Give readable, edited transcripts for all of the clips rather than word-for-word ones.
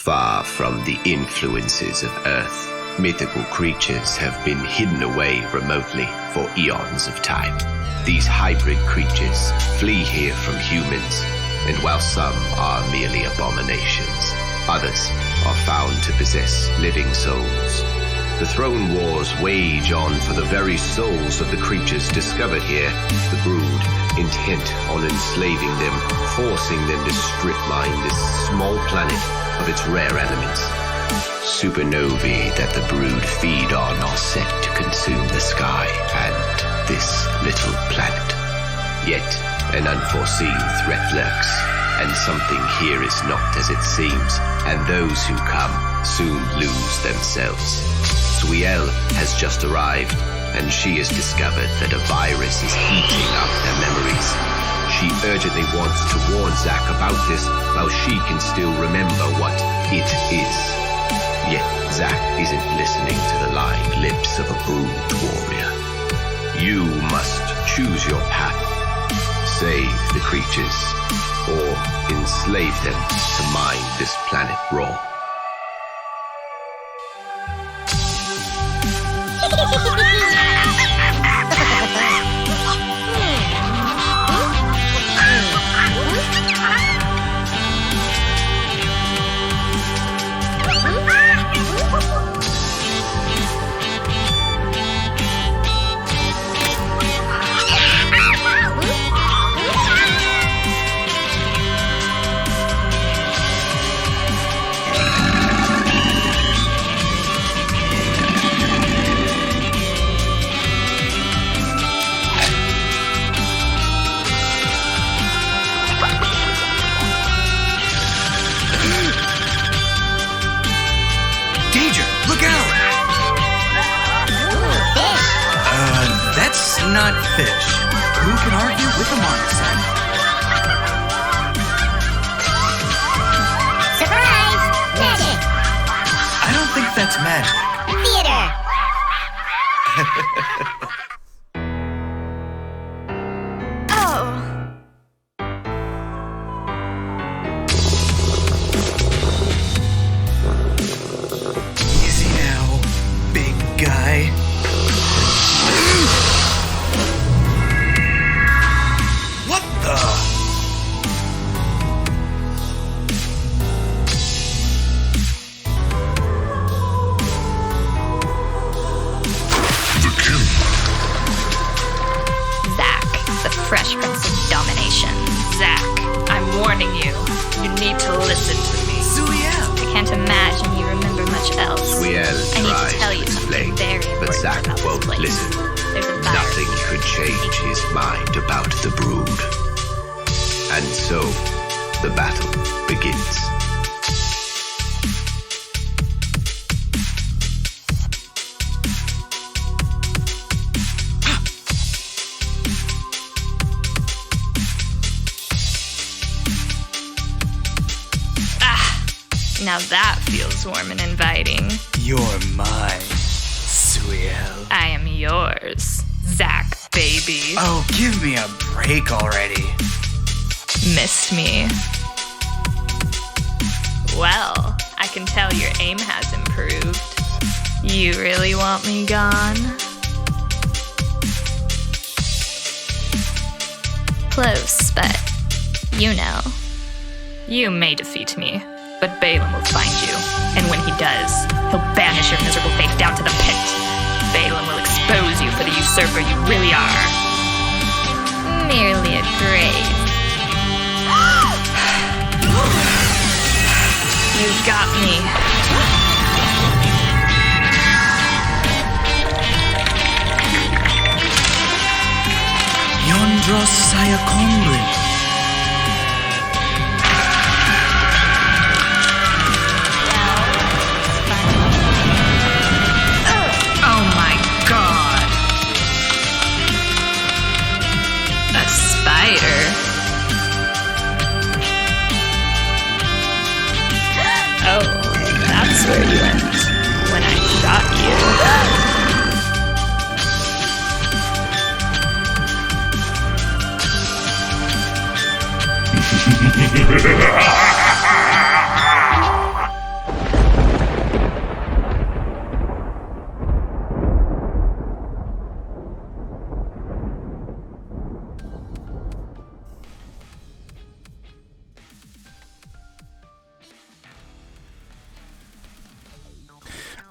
Far from the influences of Earth, mythical creatures have been hidden away remotely for eons of time. These hybrid creatures flee here from humans, and while some are merely abominations, others are found to possess living souls. The throne wars wage on for the very souls of the creatures discovered here, the brood, intent on enslaving them, forcing them to strip mine this small planet of its rare elements. Supernovae that the brood feed on are set to consume the sky and this little planet. Yet an unforeseen threat lurks, and something here is not as it seems, and those who come soon lose themselves. Suiel has just arrived, and she has discovered that a virus is eating up their memories. She urgently wants to warn Zack about this while she can still remember what it is. Yet Zack isn't listening to the lying lips of a brood warrior. You must choose your path. Save the creatures, or enslave them to mine this planet raw. Not fish. Who can argue with a marmoset? Surprise! Magic! I don't think that's magic. Theater! Oh. Easy now, big guy. Fresh Prince of Domination. Zack, I'm warning you. You need to listen to me. Suiel! I can't imagine you remember much else. Suiel I need to tries tell you to something explain, very but important Zack about won't this place. listen. There's a virus. Nothing could change his mind about the brood. And so, the battle begins. Now that feels warm and inviting. You're mine, Suiel. I am yours, Zack, baby. Oh, give me a break already. Missed me. Well, I can tell your aim has improved. You really want me gone? Close, but you know. You may defeat me, but Balaam will find you, and when he does, he'll banish your miserable fate down to the pit. Balaam will expose you for the usurper you really are. Merely a grave. You got me. Yondros Sayakonbrin. Oh, that's where you went when I shot you.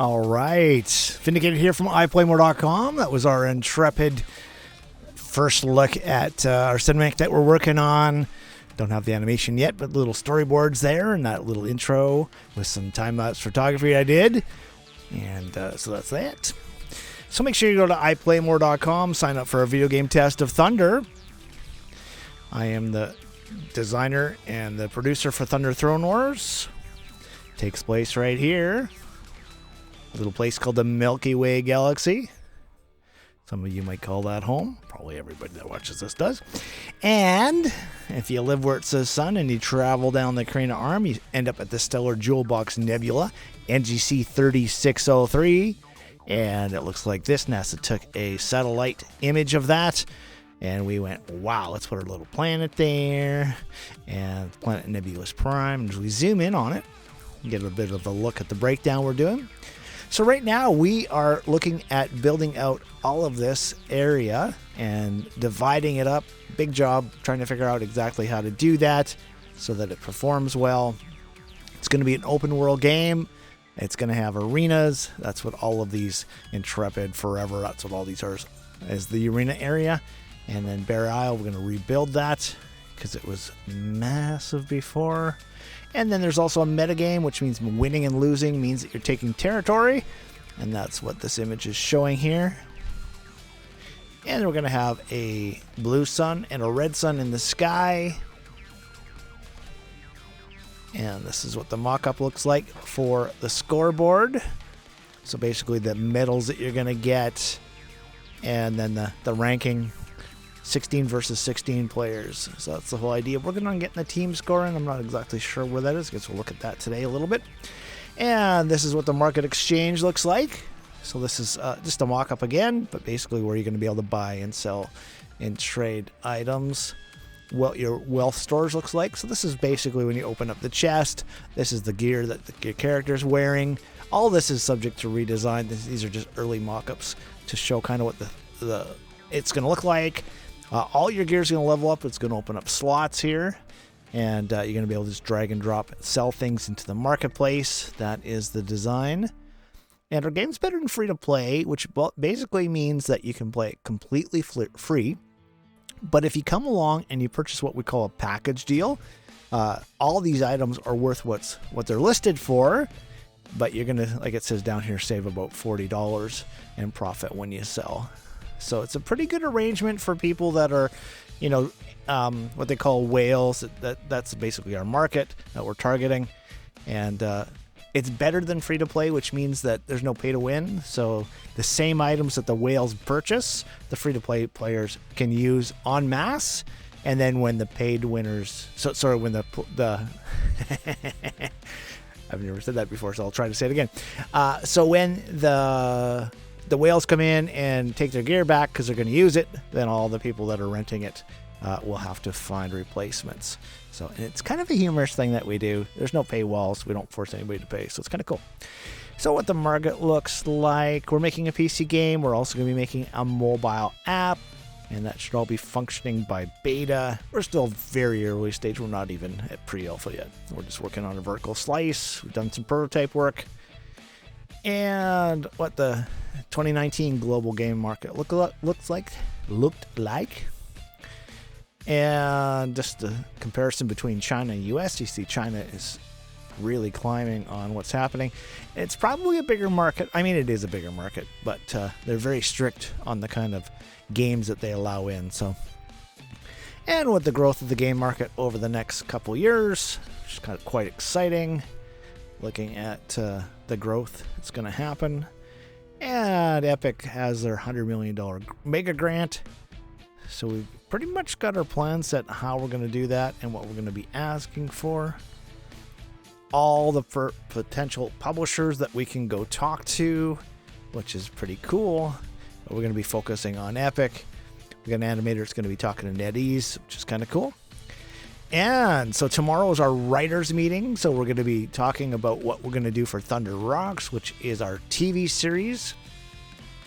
All right. VindaCator here from iPlayMore.com. That was our intrepid first look at our cinematic that we're working on. Don't have the animation yet, but little storyboards there and that little intro with some time-lapse photography I did. And so that's that. So make sure you go to iPlayMore.com, sign up for a video game test of Thunder. I am the designer and the producer for Thunder Throne Wars. Takes place right here. A little place called the Milky Way Galaxy. Some of you might call that home. Probably everybody that watches this does. And if you live where it says sun and you travel down the Carina Arm, you end up at the Stellar Jewel Box Nebula, NGC 3603. And it looks like this. NASA took a satellite image of that. And we went, wow, let's put our little planet there. And planet Nebulous Prime. And as we zoom in on it, you get a bit of a look at the breakdown we're doing. So right now we are looking at building out all of this area and dividing it up. Big job trying to figure out exactly how to do that so that it performs well. It's going to be an open world game. It's going to have arenas. That's what all of these Intrepid, Forever, that's what all these are, is the arena area. And then Bear Isle, we're going to rebuild that because it was massive before. And then there's also a metagame, which means winning and losing means that you're taking territory. And that's what this image is showing here. And we're going to have a blue sun and a red sun in the sky. And this is what the mock-up looks like for the scoreboard. So basically the medals that you're going to get. And then the ranking. 16 versus 16 players. So that's the whole idea. We're going on getting the team scoring. I'm not exactly sure where that is. I guess we'll look at that today a little bit. And this is what the market exchange looks like. So this is just a mock-up again, but basically where you're going to be able to buy and sell and trade items. What your wealth stores looks like. So this is basically when you open up the chest. This is the gear that your character's wearing. All this is subject to redesign. These are just early mock-ups to show kind of what the it's going to look like. All your gear is going to level up. It's going to open up slots here. And you're going to be able to just drag and drop and sell things into the marketplace. That is the design. And our game's better than free to play, which basically means that you can play it completely free. But if you come along and you purchase what we call a package deal, all these items are worth what they're listed for. But you're going to, like it says down here, save about $40 and profit when you sell. So it's a pretty good arrangement for people that are, what they call whales. That's basically our market that we're targeting. And it's better than free to play, which means that there's no pay to win. So the same items that the whales purchase, the free to play players can use en masse. And then when the paid winners, when the I've never said that before, so I'll try to say it again. So when the whales come in and take their gear back because they're going to use it, then all the people that are renting it will have to find replacements. So and it's kind of a humorous thing that we do. There's no paywalls. We don't force anybody to pay, so it's kind of cool. So what the market looks like, we're making a PC game. We're also going to be making a mobile app, and that should all be functioning by beta. We're still very early stage. We're not even at pre-alpha yet. We're just working on a vertical slice. We've done some prototype work. And what the 2019 global game market looked like. And just a comparison between China and US, you see China is really climbing on what's happening. It's probably a bigger market. I mean, it is a bigger market, but they're very strict on the kind of games that they allow in. So, and with the growth of the game market over the next couple years, which is kind of quite exciting, looking at the growth that's going to happen. And Epic has their $100 million mega grant. So we've pretty much got our plan set how we're going to do that and what we're going to be asking for. All the potential publishers that we can go talk to, which is pretty cool. But we're going to be focusing on Epic. We got an animator that's going to be talking to NetEase, which is kind of cool. And so tomorrow is our writers meeting. So we're going to be talking about what we're going to do for Thunder Rocks, which is our TV series.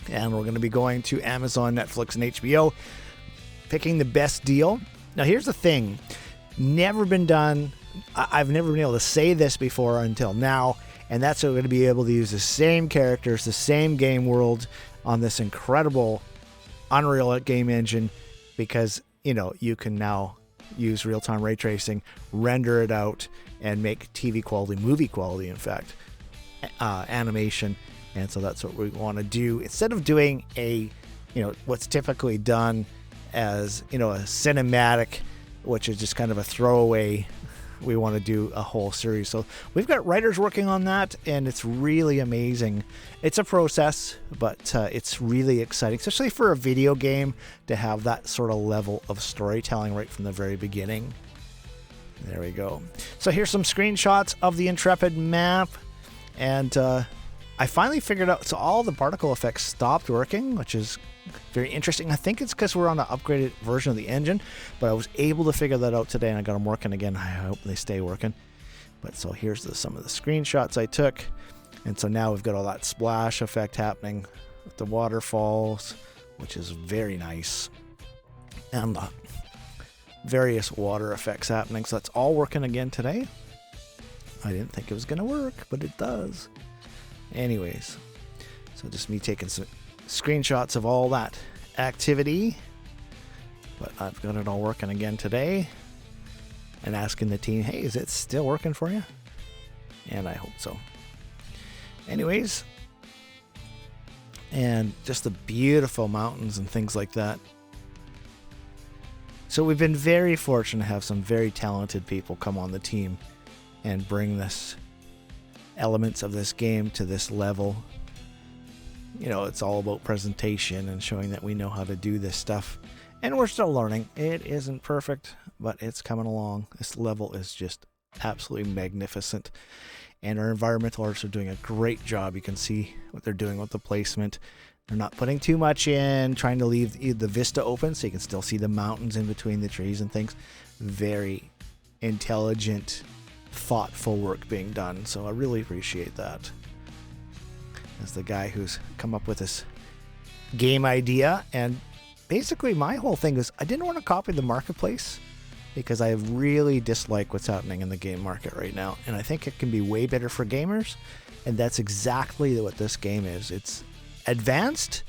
And we're going to be going to Amazon, Netflix, and HBO, picking the best deal. Now, here's the thing. Never been done. I've never been able to say this before until now. And that's how we're going to be able to use the same characters, the same game world on this incredible Unreal game engine, because, you know, you can now use real-time ray tracing, render it out, and make TV quality, movie quality, in fact, animation. And so that's what we want to do. Instead of doing a, you know, what's typically done as, you know, a cinematic, which is just kind of a throwaway, we want to do a whole series. So we've got writers working on that, and it's really amazing. It's a process, but it's really exciting, especially for a video game, to have that sort of level of storytelling right from the very beginning. There we go. So here's some screenshots of the Intrepid map, and I finally figured out, so all the particle effects stopped working, which is very interesting. I think it's because we're on an upgraded version of the engine, but I was able to figure that out today, and I got them working again. I hope they stay working. But so here's some of the screenshots I took, and so now we've got all that splash effect happening with the waterfalls, which is very nice, and various water effects happening. So that's all working again today. I didn't think it was going to work, but it does. Anyways, so just me taking some screenshots of all that activity, but I've got it all working again today, and asking the team, hey, is it still working for you? And I hope so. Anyways, and just the beautiful mountains and things like that. So we've been very fortunate to have some very talented people come on the team and bring this elements of this game to this level. You know, it's all about presentation and showing that we know how to do this stuff, and we're still learning. It isn't perfect, but it's coming along. This level is just absolutely magnificent, and our environmental artists are doing a great job. You can see what they're doing with the placement. They're not putting too much in, trying to leave the vista open so you can still see the mountains in between the trees and things. Very intelligent, thoughtful work being done, so I really appreciate that. As the guy who's come up with this game idea, and basically my whole thing is I didn't want to copy the marketplace, because I really dislike what's happening in the game market right now, and I think it can be way better for gamers, and that's exactly what this game is. It's advanced,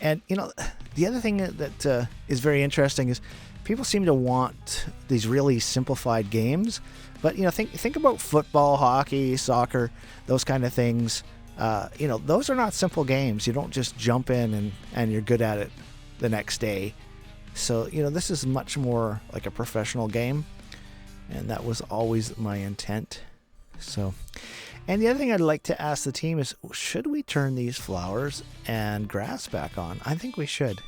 and you know, the other thing that is very interesting is people seem to want these really simplified games, but you know, think about football, hockey, soccer, those kind of things. You know, those are not simple games. You don't just jump in and you're good at it the next day. So, you know, this is much more like a professional game, and that was always my intent. So, and the other thing I'd like to ask the team is, should we turn these flowers and grass back on? I think we should.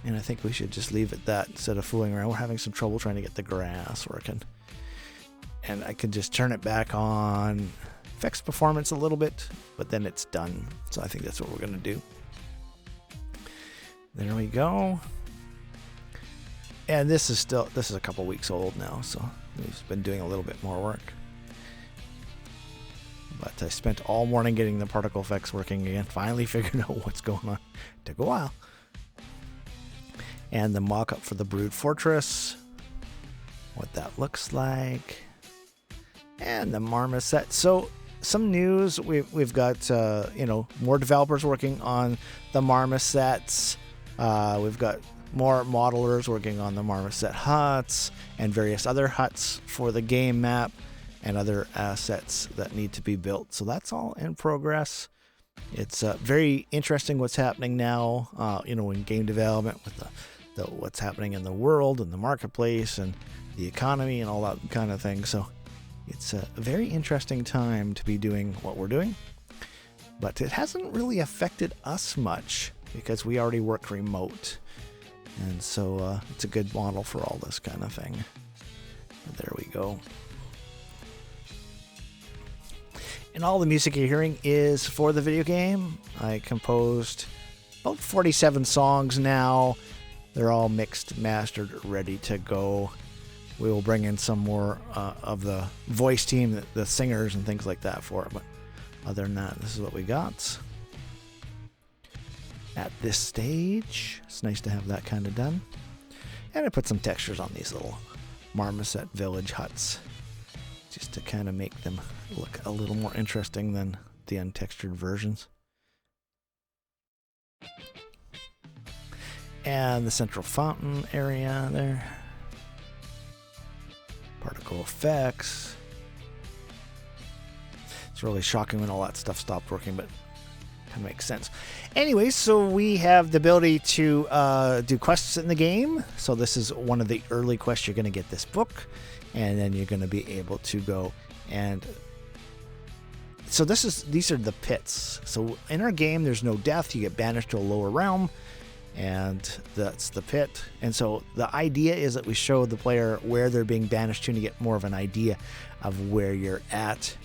And I think we should just leave it that instead of fooling around. We're having some trouble trying to get the grass working. And I could just turn it back on, affects performance a little bit, but then it's done. So I think that's what we're going to do. There we go. And this is a couple weeks old now, so we've been doing a little bit more work. But I spent all morning getting the particle effects working again. Finally figured out what's going on. Took a while. And the mock-up for the Brood Fortress, what that looks like, and the Marmoset. So some news, we've got you know, more developers working on the Marmosets. We've got more modelers working on the Marmoset huts and various other huts for the game map and other assets that need to be built. So that's all in progress. It's very interesting what's happening now, you know, in game development with the what's happening in the world and the marketplace and the economy and all that kind of thing. So it's a very interesting time to be doing what we're doing, but it hasn't really affected us much because we already work remote, and so it's a good model for all this kind of thing. There we go. And all the music you're hearing is for the video game. I composed about 47 songs now. They're all mixed, mastered, ready to go. We will bring in some more of the voice team, the singers and things like that for it. But other than that, this is what we got at this stage. It's nice to have that kind of done. And I put some textures on these little Marmoset village huts. just to kind of make them look a little more interesting than the untextured versions. And the central fountain area there. Particle effects. It's really shocking when all that stuff stopped working, but kind of makes sense. Anyway, so we have the ability to do quests in the game. So this is one of the early quests. You're going to get this book, and then you're going to be able to go and... So these are the pits. So in our game, there's no death. You get banished to a lower realm, and that's the pit. And so the idea is that we show the player where they're being banished to, and you get more of an idea of where you're at.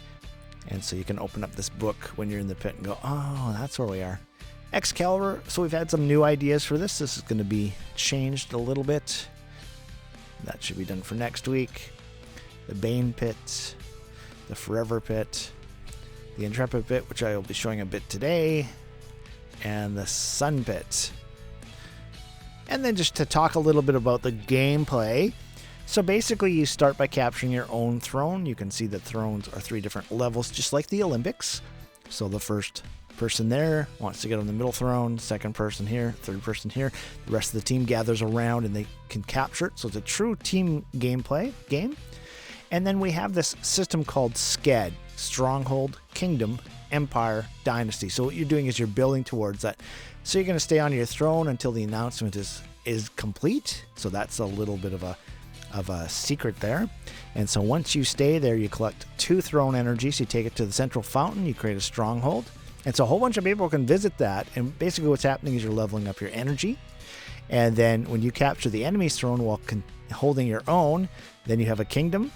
And so you can open up this book when you're in the pit and go, oh, that's where we are. Excalibur. So we've had some new ideas for this. This is going to be changed a little bit. That should be done for next week. The Bane pit, the Forever pit, the Intrepid pit, which I will be showing a bit today, and the Sun pit. And then just to talk a little bit about the gameplay. So basically you start by capturing your own throne. You can see that thrones are 3 different levels, just like the Olympics. So the first person there wants to get on the middle throne, second person here, third person here. The rest of the team gathers around and they can capture it. So it's a true team gameplay game. And then we have this system called SCED, Stronghold, Kingdom, Empire, Dynasty. So what you're doing is you're building towards that. So you're going to stay on your throne until the announcement is complete. So that's a little bit of a secret there. And so once you stay there, you collect 2 throne energies. You take it to the central fountain. You create a stronghold. And so a whole bunch of people can visit that. And basically what's happening is you're leveling up your energy. And then when you capture the enemy's throne while holding your own, then you have a kingdom.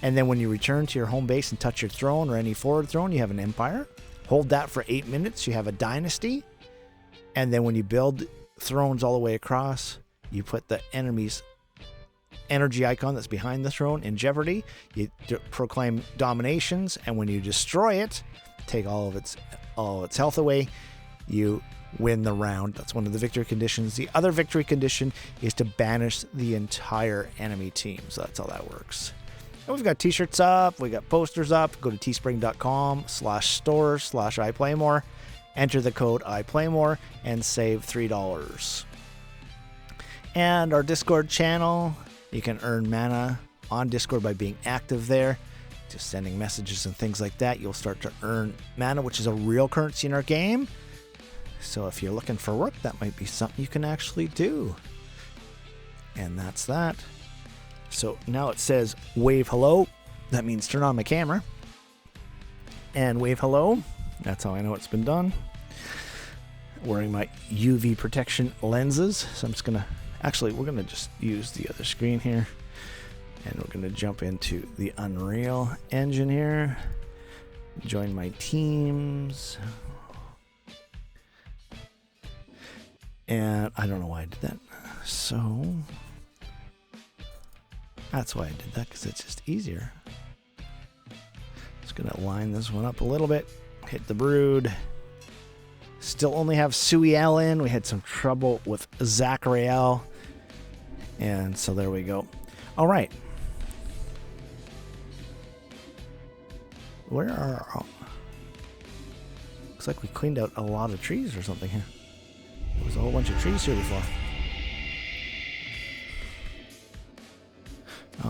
And then when you return to your home base and touch your throne or any forward throne, you have an empire. Hold that for 8 minutes, you have a dynasty. And then when you build thrones all the way across, you put the enemy's energy icon that's behind the throne in jeopardy. You proclaim dominations, and when you destroy it, take all of its health away, you win the round. That's one of the victory conditions. The other victory condition is to banish the entire enemy team. So that's how that works. And we've got t-shirts up, we got posters up. Go to teespring.com/store/iPlayMore, enter the code iPlayMore, and save $3. And our Discord channel, you can earn mana on Discord by being active there, just sending messages and things like that. You'll start to earn mana, which is a real currency in our game. So if you're looking for work, that might be something you can actually do. And that's that. So now it says wave hello. That means turn on my camera. And wave hello. That's how I know it's been done. Wearing my UV protection lenses. So I'm just going to... Actually, we're going to just use the other screen here. And we're going to jump into the Unreal Engine here. Join my teams. And I don't know why I did that. So... That's why I did that, because it's just easier. Just going to line this one up a little bit. Hit the brood. Still only have Suiel in. We had some trouble with Zachariel. And so there we go. All right. Where are... Oh. Looks like we cleaned out a lot of trees or something here. There was a whole bunch of trees here before.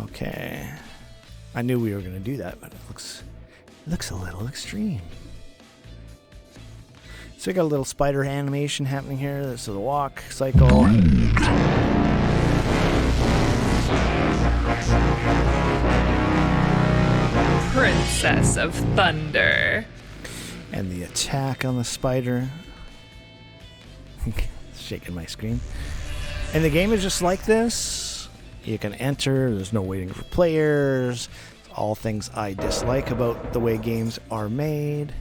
Okay. I knew we were going to do that, but it looks a little extreme. So we got a little spider animation happening here. So the walk cycle. Princess of Thunder. And the attack on the spider. Shaking my screen. And the game is just like this. You can enter. There's no waiting for players. It's all things I dislike about the way games are made.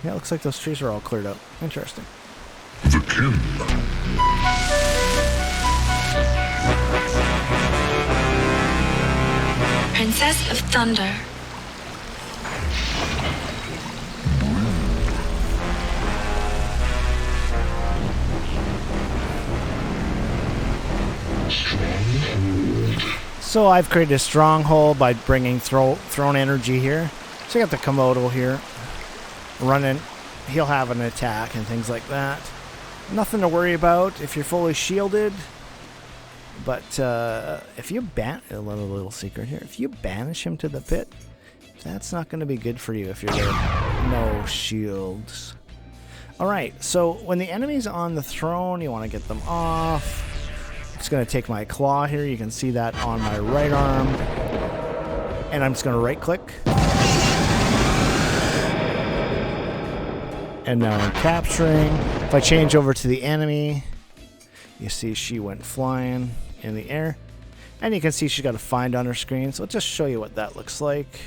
Yeah, it looks like those trees are all cleared up. Interesting. The king. Princess of Thunder. So I've created a stronghold by bringing thrown energy here. So you got the Komodo here running. He'll have an attack and things like that. Nothing to worry about if you're fully shielded. But if you a little secret here, if you banish him to the pit, that's not going to be good for you if you're there. No shields. Alright, so when the enemy's on the throne, you want to get them off. I'm just going to take my claw here. You can see that on my right arm. And I'm just going to right click. And now I'm capturing. If I change over to the enemy, you see she went flying in the air. And you can see she's got a find on her screen. So I'll just show you what that looks like.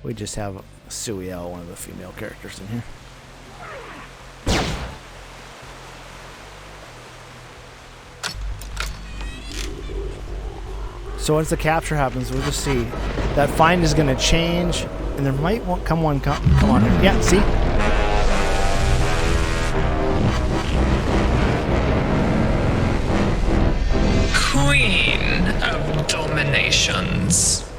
We just have Suiel, one of the female characters in here. So once the capture happens, we'll just see that find is going to change, and there might come on here. Yeah, see? Queen of Dominations.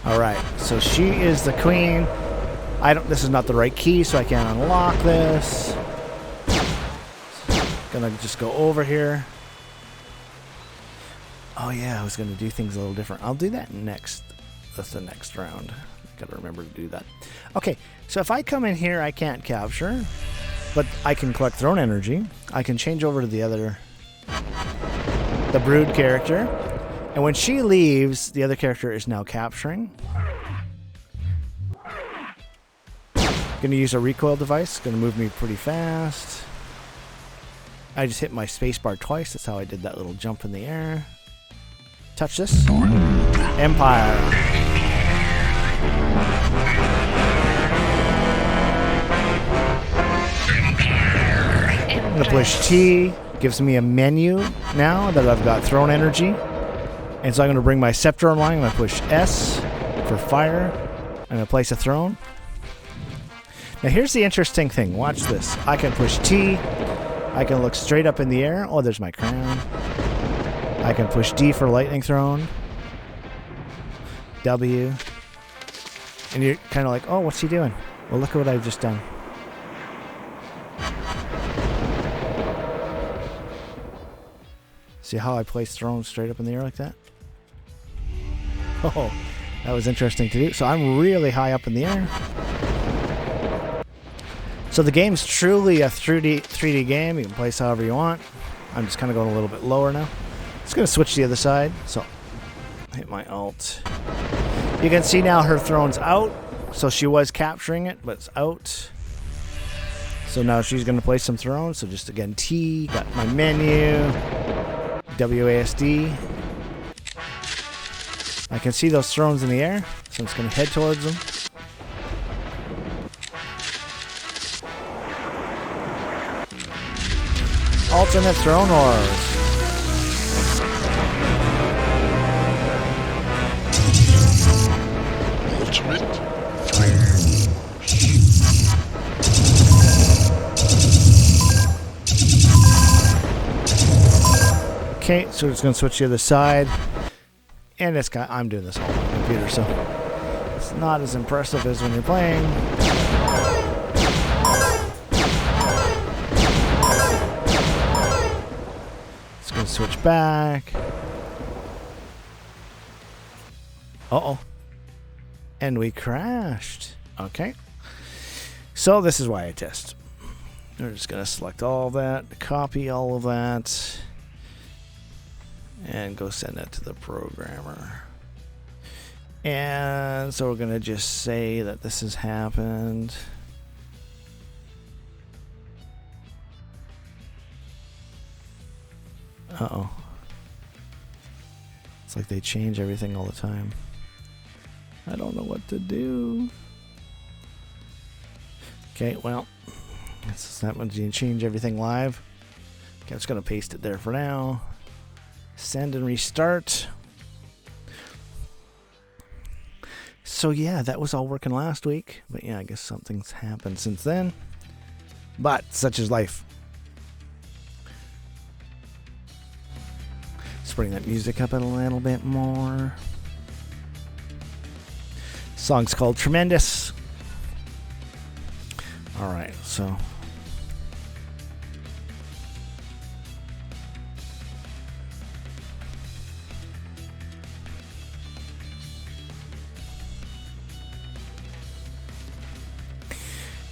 All right, so she is the queen. This is not the right key, so I can't unlock this. Gonna just go over here. Oh yeah, I was gonna do things a little different. I'll do that next. That's the next round. I gotta remember to do that. Okay, so if I come in here, I can't capture, but I can collect thrown energy. I can change over to the brood character, and when she leaves, the other character is now capturing. Gonna use a recoil device. Gonna move me pretty fast. I just hit my spacebar twice. That's how I did that little jump in the air. Touch this. Empire. I'm going to push T. Gives me a menu now that I've got thrown energy. And so I'm going to bring my scepter online. I'm going to push S for fire. I'm going to place a throne. Now here's the interesting thing. Watch this. I can push T. I can look straight up in the air. Oh, there's my crown. I can push D for lightning throne. W. And you're kind of like, oh, what's he doing? Well, look at what I've just done. See how I place thrones straight up in the air like that? Oh, that was interesting to do. So I'm really high up in the air. So the game's truly a 3D game. You can place however you want. I'm just kind of going a little bit lower now. Just going to switch to the other side. So hit my alt. You can see now her throne's out. So she was capturing it, but it's out. So now she's going to place some thrones. So just again, T. Got my menu. WASD. I can see those thrones in the air. So I'm just going to head towards them. Alternate throne wars. Ultimate Okay, so we're just going to switch to the other side. And this guy, I'm doing this all on my computer, so it's not as impressive as when you're playing. Just going to switch back. Uh-oh. And we crashed. Okay. So this is why I test. We're just going to select all of that, copy all of that, and go send that to the programmer. And so we're going to just say that this has happened. Uh-oh. It's like they change everything all the time. I don't know what to do. Okay, well, that means you change everything live. Okay, I'm just going to paste it there for now. Send and restart. So yeah, that was all working last week. But yeah, I guess something's happened since then. But such is life. Let's bring that music up a little bit more. Song's called Tremendous. All right, so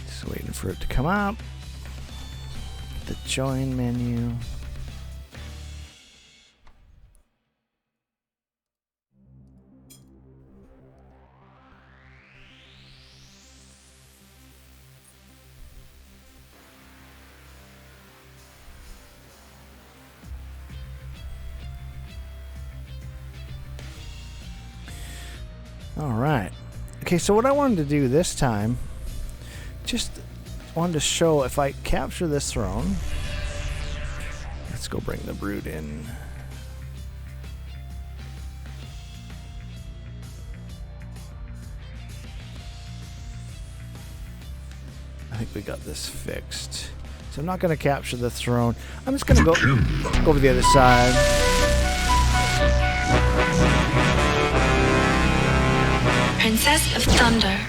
just waiting for it to come up. The join menu. All right. Okay, so what I wanted to do this time, just wanted to show if I capture this throne. Let's go bring the brood in. I think we got this fixed. So I'm not going to capture the throne. I'm just going to go over the other side. Princess of Thunder.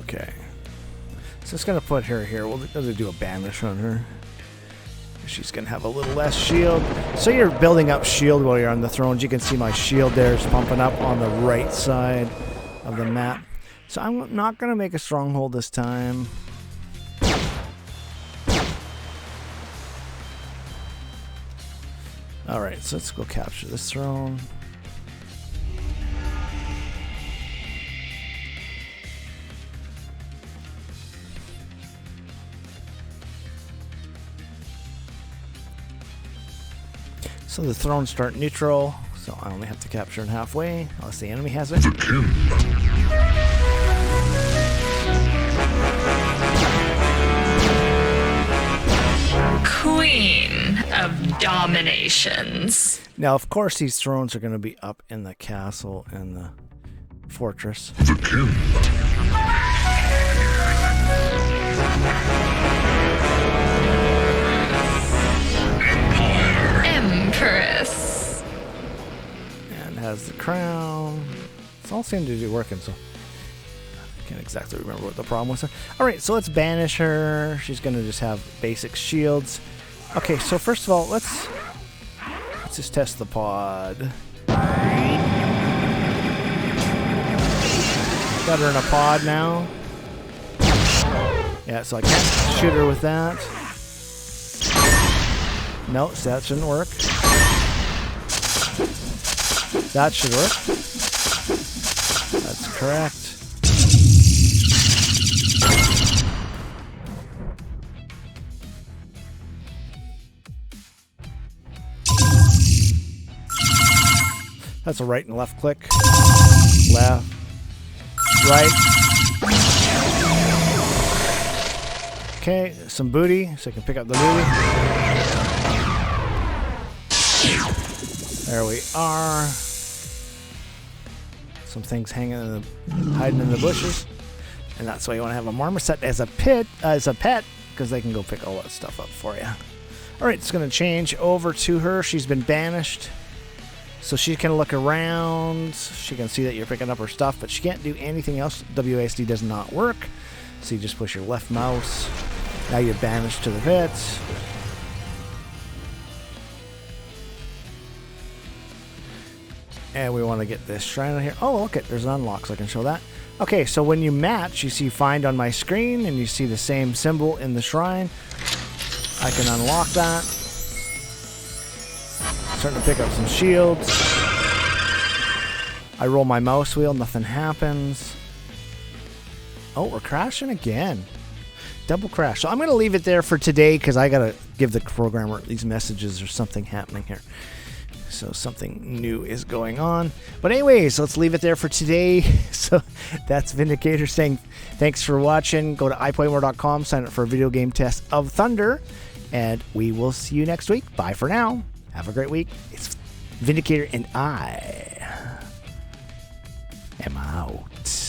Okay. So it's going to put her here. We'll do a banish on her. She's going to have a little less shield. So you're building up shield while you're on the thrones. You can see my shield there is pumping up on the right side of the map. So I'm not going to make a stronghold this time. Alright, so let's go capture this throne. So the thrones start neutral, so I only have to capture it halfway, unless the enemy has it. Queen of Dominations. Now, of course, these thrones are going to be up in the castle and the fortress. Empress. And has the crown. It's all seemed to be working, so I can't exactly remember what the problem was. Alright, so let's banish her. She's going to just have basic shields. Okay, so first of all, let's just test the pod. Got her in a pod now. Yeah, so I can't shoot her with that. No, so that shouldn't work. That should work. That's correct. That's a right and left click. Left. Right. Okay, some booty, so I can pick up the booty. There we are. Some things hanging hiding in the bushes. And that's why you want to have a marmoset as a pet, because they can go pick all that stuff up for you. Alright, it's going to change over to her. She's been banished. So she can look around, she can see that you're picking up her stuff, but she can't do anything else. WASD does not work. So you just push your left mouse. Now you're banished to the pits. And we want to get this shrine on here. Oh, look, there's an unlock, so I can show that. Okay, so when you match, you see find on my screen, and you see the same symbol in the shrine. I can unlock that. Starting to pick up some shields. I roll my mouse wheel, nothing happens. Oh, we're crashing again. Double crash. So I'm going to leave it there for today because I got to give the programmer these messages or something happening here. So something new is going on. But anyways, let's leave it there for today. So that's VindaCator saying thanks for watching. Go to iPlayMore.com, sign up for a video game test of Thunder, and we will see you next week. Bye for now. Have a great week. It's VindaCator, and I am out.